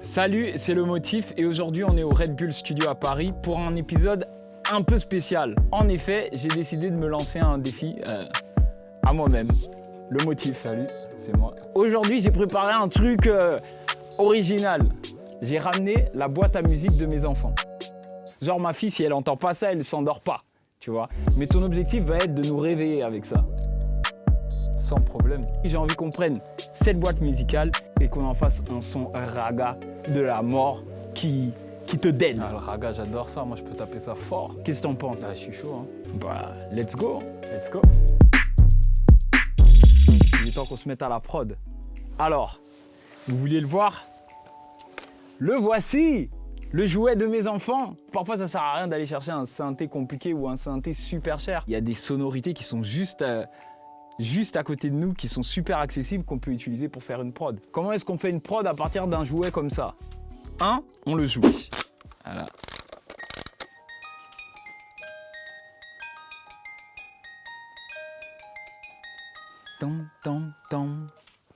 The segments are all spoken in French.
Salut, c'est le Motif et aujourd'hui on est au Red Bull Studio à Paris pour un épisode un peu spécial. En effet, j'ai décidé de me lancer un défi à moi-même. Le Motif, salut, c'est moi. Aujourd'hui, j'ai préparé un truc original. J'ai ramené la boîte à musique de mes enfants. Genre ma fille, si elle entend pas ça, elle s'endort pas, tu vois. Mais ton objectif va être de nous réveiller avec ça. Sans problème. J'ai envie qu'on prenne cette boîte musicale et qu'on en fasse un son raga de la mort qui te donne. Ah, le raga, j'adore ça. Moi, je peux taper ça fort. Qu'est-ce que t'en penses? Ah, je suis chaud. Hein. Bah, let's go. Let's go. Il est temps qu'on se mette à la prod. Alors, vous vouliez le voir? Le voici! Le jouet de mes enfants. Parfois, ça sert à rien d'aller chercher un synthé compliqué ou un synthé super cher. Il y a des sonorités qui sont juste à côté de nous, qui sont super accessibles, qu'on peut utiliser pour faire une prod. Comment est-ce qu'on fait une prod à partir d'un jouet comme ça? On le joue. Voilà. Tom, tom, tom.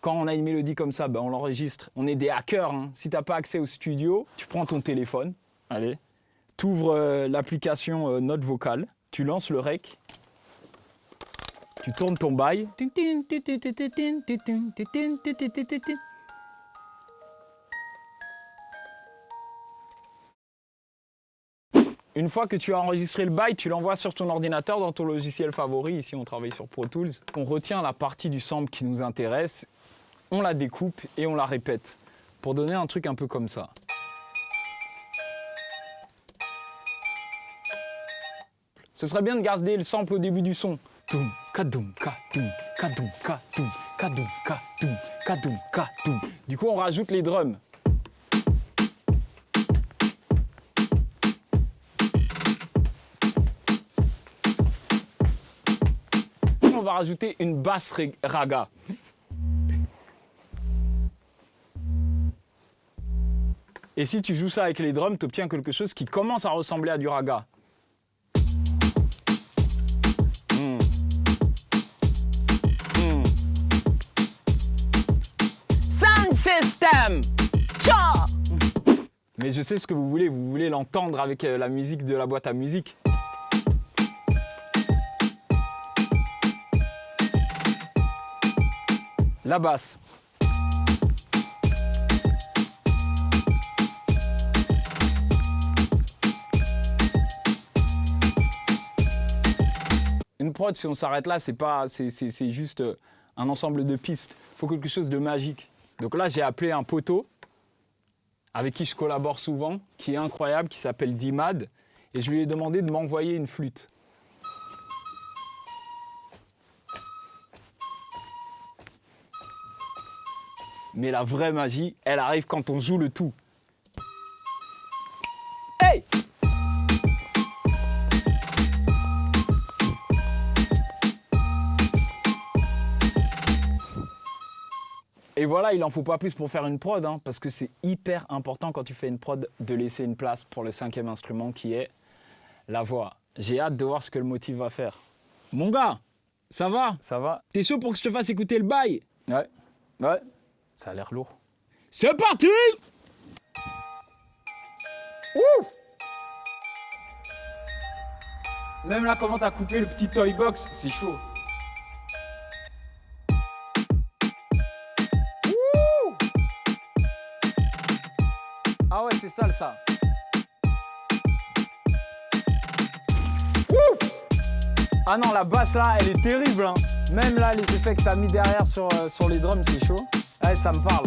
Quand on a une mélodie comme ça, ben on l'enregistre. On est des hackers. Hein. Si tu n'as pas accès au studio, tu prends ton téléphone, allez, tu ouvres l'application Note Vocale, tu lances le rec, tu tournes ton bail. Une fois que tu as enregistré le bail, tu l'envoies sur ton ordinateur dans ton logiciel favori. Ici, on travaille sur Pro Tools. On retient la partie du sample qui nous intéresse, on la découpe et on la répète pour donner un truc un peu comme ça. Ce serait bien de garder le sample au début du son. Toum, kadoum, kadoum, kadoum, kadoum, kadoum, kadoum, kadoum, kadoum. Du coup, on rajoute les drums. On va rajouter une basse raga. Et si tu joues ça avec les drums, tu obtiens quelque chose qui commence à ressembler à du raga. Sound system! Tcha! Mais je sais ce que vous voulez l'entendre avec la musique de la boîte à musique. La basse. Une prod, si on s'arrête là, c'est juste un ensemble de pistes. Il faut quelque chose de magique. Donc là, j'ai appelé un poteau avec qui je collabore souvent, qui est incroyable, qui s'appelle Dimad, et je lui ai demandé de m'envoyer une flûte. Mais la vraie magie, elle arrive quand on joue le tout. Hey! Et voilà, il n'en faut pas plus pour faire une prod, hein, parce que c'est hyper important quand tu fais une prod de laisser une place pour le cinquième instrument qui est la voix. J'ai hâte de voir ce que le Motif va faire. Mon gars, ça va? Ça va? T'es chaud pour que je te fasse écouter le bail? Ouais. Ouais. Ça a l'air lourd. C'est parti! Ouf! Même là, comment t'as coupé le petit toy box, c'est chaud. Ouh! Ah ouais, c'est sale ça. Ouh! Ah non, la basse là, elle est terrible. Hein. Même là, les effets que t'as mis derrière sur les drums, c'est chaud. Ouais, ça me parle.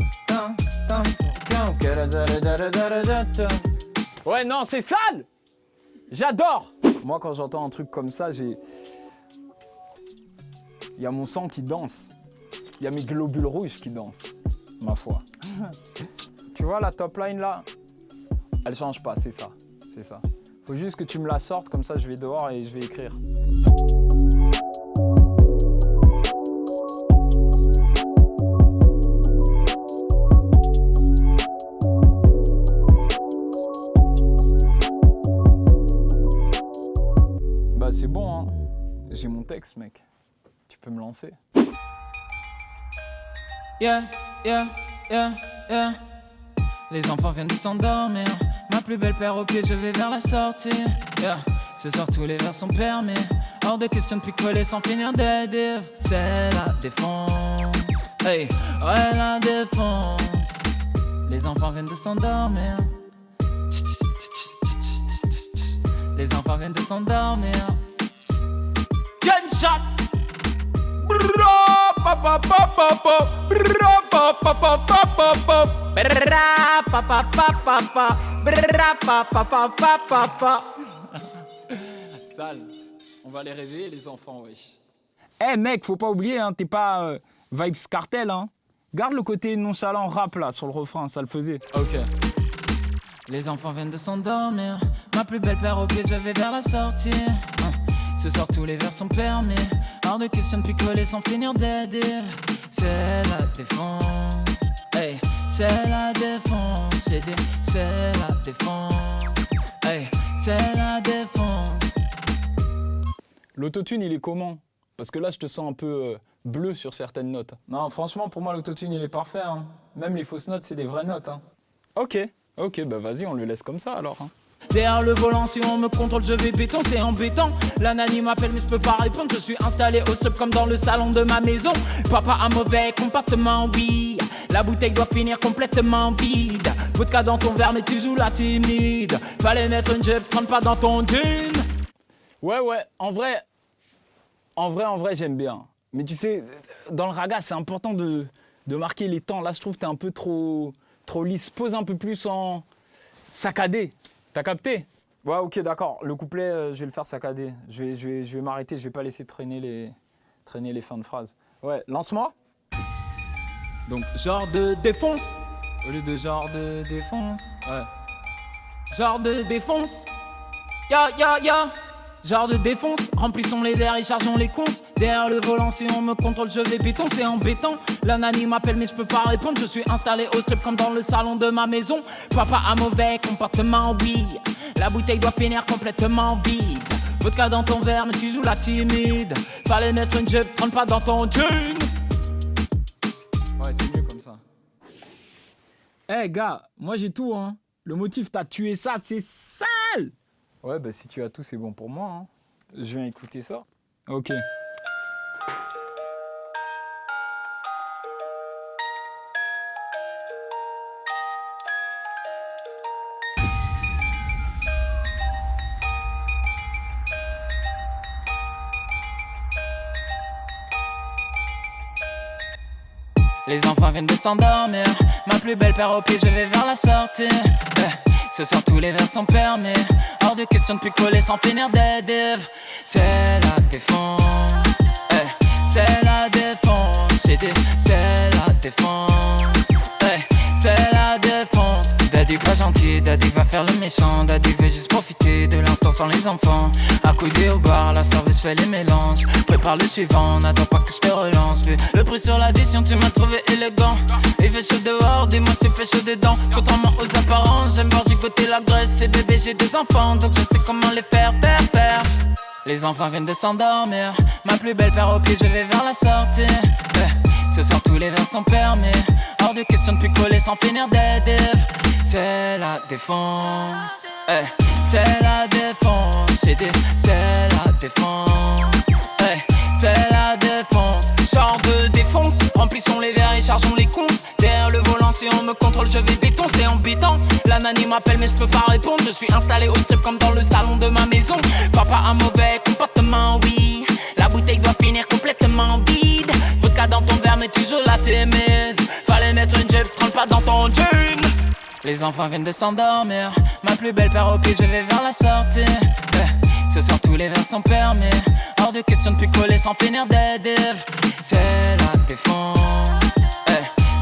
Ouais, non, c'est sale! J'adore! Moi, quand j'entends un truc comme ça, il y a mon sang qui danse. Il y a mes globules rouges qui dansent, ma foi. Tu vois, la top line là, elle change pas, c'est ça. C'est ça. Faut juste que tu me la sortes, comme ça je vais dehors et je vais écrire. C'est bon, hein. J'ai mon texte, mec. Tu peux me lancer. Yeah, yeah, yeah, yeah. Les enfants viennent de s'endormir. Ma plus belle paire au pied, je vais vers la sortie. Yeah. Ce soir tous les verres sont permis. Hors de question de picoler sans finir des divs. C'est la défense. Hey, ouais la défense. Les enfants viennent de s'endormir. Les enfants viennent de s'endormir. Gunshot. Sale. On va les réveiller les enfants, wesh. Eh mec, faut pas oublier, hein, t'es pas vibes cartel, hein. Garde le côté nonchalant rap là sur le refrain, ça le faisait. Ok. Les enfants viennent de s'endormir. Ma plus belle paire au pied, je vais vers la sortie. Ce soir tous les verres sont permis. Hors de question de picoler sans finir des divs. C'est la défense. Hey, c'est la défense. J'ai dit, c'est la défense. Hey, c'est la défense. L'autotune, il est comment? Parce que là, je te sens un peu bleu sur certaines notes. Non, franchement, pour moi, l'autotune, il est parfait. Hein. Même les fausses notes, c'est des vraies notes. Hein. Ok, bah vas-y, on le laisse comme ça alors. Hein. Derrière le volant, si on me contrôle, je vais béton, c'est embêtant. La nanny m'appelle, mais je peux pas répondre. Je suis installé au strip comme dans le salon de ma maison. Papa a mauvais comportement, oui. La bouteille doit finir complètement vide. Vodka dans ton verre, mais tu joues la timide. Fallait mettre une jupe, prends pas dans ton jean. Ouais, en vrai, j'aime bien. Mais tu sais, dans le raga, c'est important de marquer les temps. Là, je trouve que t'es un peu trop lisse. Pose un peu plus en saccadé. T'as capté? Ouais, ok, d'accord. Le couplet, je vais le faire saccadé. Je vais m'arrêter, je vais pas laisser traîner les fins de phrases. Ouais, lance-moi. Donc, genre de défonce, au lieu de genre de défonce. Ouais. Genre de défonce. Ya. Genre de défonce, remplissons les verres et chargeons les cons. Derrière le volant, si on me contrôle, je vais béton, c'est embêtant. La nanny m'appelle, mais je peux pas répondre. Je suis installé au strip comme dans le salon de ma maison. Papa a mauvais comportement, oui. La bouteille doit finir complètement vide. Vodka dans ton verre, mais tu joues la timide. Fallait mettre une jupe, prends pas dans ton jean. Ouais, c'est mieux comme ça. Eh gars, moi j'ai tout, hein. Le motif, t'as tué ça, c'est sale. Ouais, bah si tu as tout, c'est bon pour moi. Hein. Je viens écouter ça. Ok. Les enfants viennent de s'endormir. Ma plus belle paire au pied, je vais vers la sortie. Ce soir tous les verres sont permis. Hors de question de picoler sans finir des divs. C'est la défense. C'est la défense. J'ai dit, c'est la défense. C'est la défense. Daddy pas gentil, Daddy va faire le méchant. Daddy veut juste profiter de l'instant sans les enfants. Accoudé au bar, la serveuse fait les mélanges. Prépare le suivant, n'attends pas que je te relance. Vu le prix sur l'addition, tu m'as trouvé élégant. Il fait chaud dehors, dis-moi s'il fait chaud dedans. Contrairement aux apparences, j'aime voir gigoter la graisse. Et bébé, j'ai 2 enfants, donc je sais comment les faire. Les enfants viennent de s'endormir. Ma plus belle paire au pied, je vais vers la sortie. Ce soir tous les verres sont permis. Hors de question de picoler sans finir des divs. C'est la défense. C'est la défense. J'ai dit, c'est la défense. C'est la défense. Genre de défonce, remplissons les verres et chargeons les cons. Derrière le volant, si on me contrôle, je vais béton, c'est embêtant. La nanny m'appelle, mais je peux pas répondre. Je suis installé au strip comme dans le salon de ma maison. Papa a mauvais comportement, oui. La bouteille doit finir complètement vide. Vodka dans ton verre, mais tu joues la timide. Fallait mettre une jupe, prends pas dans ton jean. Les enfants viennent de s'endormir. Ma plus belle paire au pied, je vais vers la sortie. Ce soir tous les verres sont permis. Hors de question de picoler sans finir des divs. C'est la défense.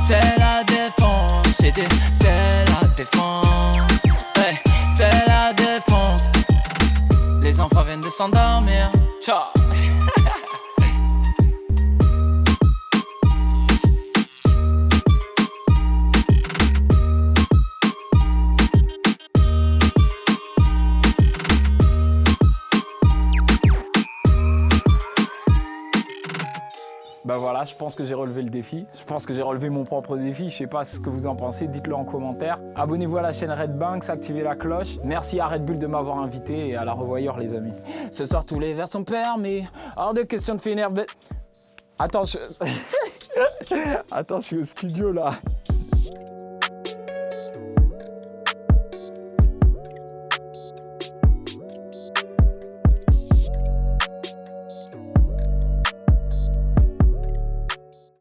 C'est la défense. J'ai dit, c'est la défense. C'est la défense. Les enfants viennent de s'endormir. Ciao. Bah voilà. voilà, je pense que j'ai relevé le défi. Je pense que j'ai relevé mon propre défi. Je sais pas ce que vous en pensez, dites-le en commentaire. Abonnez-vous à la chaîne Red Banks, activez la cloche. Merci à Red Bull de m'avoir invité et à la revoyure les amis. Ce soir tous les verres sont permis, hors de question de finir. Attends, Attends, je suis au studio là.